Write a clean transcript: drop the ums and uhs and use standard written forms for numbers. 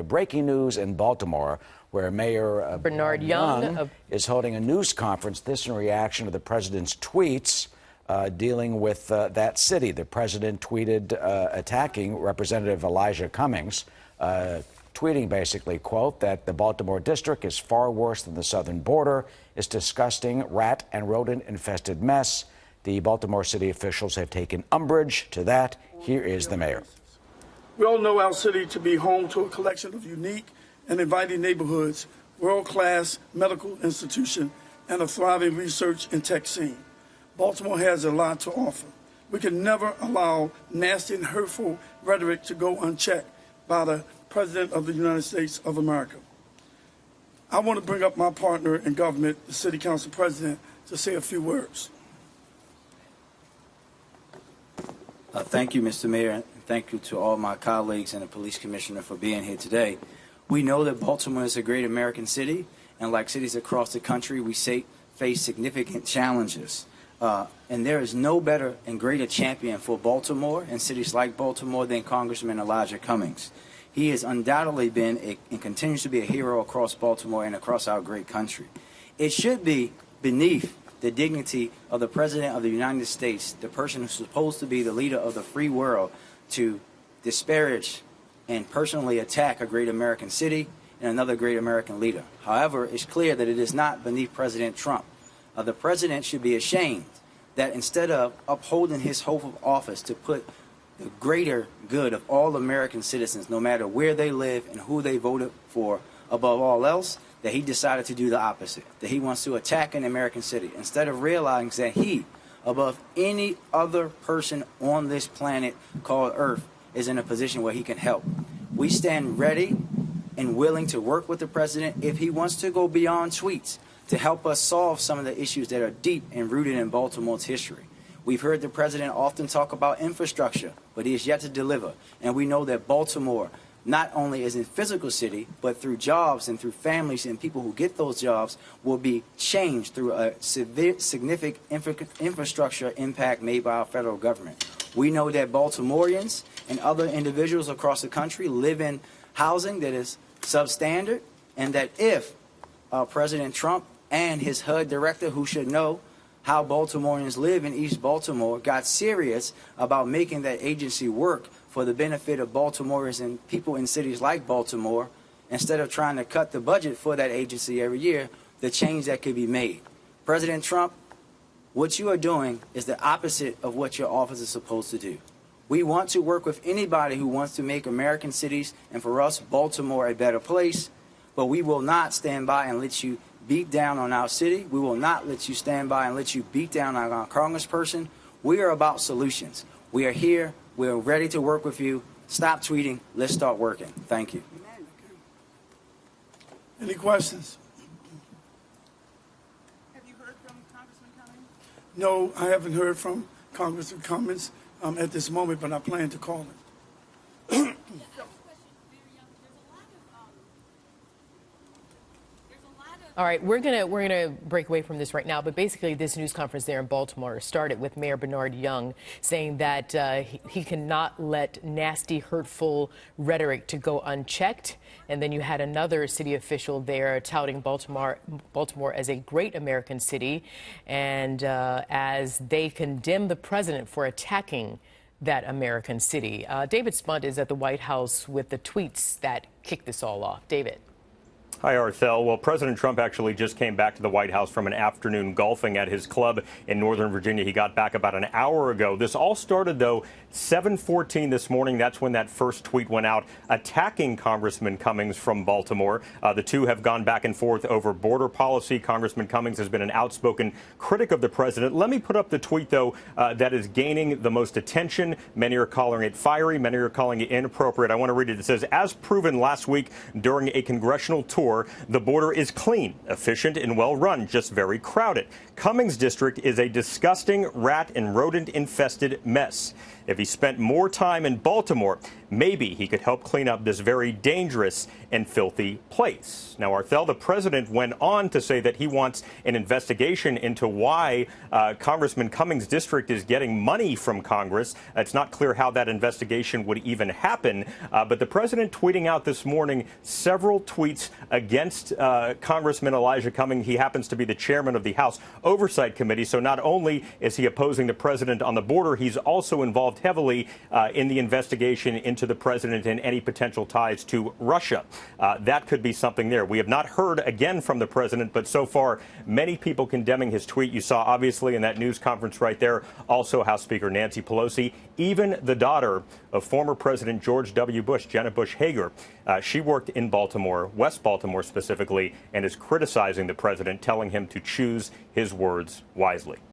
Breaking news in Baltimore, where Mayor Bernard Young is holding a news conference, this in reaction to the president's tweets dealing with that city. The president tweeted attacking Representative Elijah Cummings, tweeting basically, quote, that the Baltimore district is far worse than the southern border. It's disgusting, rat and rodent-infested mess. The Baltimore city officials have taken umbrage to that. Here is the mayor. We all know our city to be home to a collection of unique and inviting neighborhoods, world-class medical institution, and a thriving research and tech scene. Baltimore has a lot to offer. We can never allow nasty and hurtful rhetoric to go unchecked by the President of the United States of America. I want to bring up my partner in government, the City Council President, to say a few words. Thank you, Mr. Mayor. Thank you to all my colleagues and the police commissioner for being here today. We know that Baltimore is a great American city, and like cities across the country, we face significant challenges. And there is no better and greater champion for Baltimore and cities like Baltimore than Congressman Elijah Cummings. He has undoubtedly been and continues to be a hero across Baltimore and across our great country. It should be beneath the dignity of the President of the United States, the person who's supposed to be the leader of the free world, to disparage and personally attack a great American city and another great American leader. However, it's clear that it is not beneath President Trump. The president should be ashamed that instead of upholding his oath of office to put the greater good of all American citizens, no matter where they live and who they voted for above all else, that he decided to do the opposite, that he wants to attack an American city instead of realizing that he, above any other person on this planet called Earth, is in a position where he can help. We stand ready and willing to work with the president if he wants to go beyond tweets to help us solve some of the issues that are deep and rooted in Baltimore's history. We've heard the president often talk about infrastructure, but he has yet to deliver. And we know that Baltimore not only is a physical city, but through jobs and through families and people who get those jobs will be changed through a significant infrastructure impact made by our federal government. We know that Baltimoreans and other individuals across the country live in housing that is substandard, and that if President Trump and his HUD director, who should know how Baltimoreans live in East Baltimore, got serious about making that agency work for the benefit of Baltimoreans and people in cities like Baltimore, instead of trying to cut the budget for that agency every year, the change that could be made. President Trump, what you are doing is the opposite of what your office is supposed to do. We want to work with anybody who wants to make American cities, and for us, Baltimore, a better place, but we will not stand by and let you beat down on our city. We will not let you stand by and let you beat down on our congressperson. We are about solutions. We are here. We are ready to work with you. Stop tweeting. Let's start working. Thank you. Any questions? Have you heard from Congressman Cummings? No, I haven't heard from Congressman Cummings at this moment, but I plan to call him. All right, we're gonna break away from this right now, but basically this news conference there in Baltimore started with Mayor Bernard Young saying that he cannot let nasty, hurtful rhetoric to go unchecked. And then you had another city official there touting Baltimore as a great American city, and as they condemn the president for attacking that American city. David Spunt is at the White House with the tweets that kicked this all off. David. Hi, Arthel. Well, President Trump actually just came back to the White House from an afternoon golfing at his club in Northern Virginia. He got back about an hour ago. This all started, though, 7:14 this morning. That's when that first tweet went out attacking Congressman Cummings from Baltimore. The two have gone back and forth over border policy. Congressman Cummings has been an outspoken critic of the president. Let me put up the tweet, though, that is gaining the most attention. Many are calling it fiery. Many are calling it inappropriate. I want to read it. It says, as proven last week during a congressional tour, the border is clean, efficient, and well-run, just very crowded. Cummings' district is a disgusting rat and rodent-infested mess. if he spent more time in Baltimore, maybe he could help clean up this very dangerous and filthy place. Now, Arthel, the president, went on to say that he wants an investigation into why Congressman Cummings' district is getting money from Congress. It's not clear how that investigation would even happen. But the president tweeting out this morning several tweets against Congressman Elijah Cummings. He happens to be the chairman of the House Oversight Committee. So not only is he opposing the president on the border, he's also involved heavily in the investigation into the president and any potential ties to Russia. That could be something there. We have not heard again from the president, but so far, many people condemning his tweet. You saw, obviously, in that news conference right there, also House Speaker Nancy Pelosi, even the daughter of former President George W. Bush, Jenna Bush Hager. She worked in Baltimore, West Baltimore specifically, and is criticizing the president, telling him to choose his words wisely.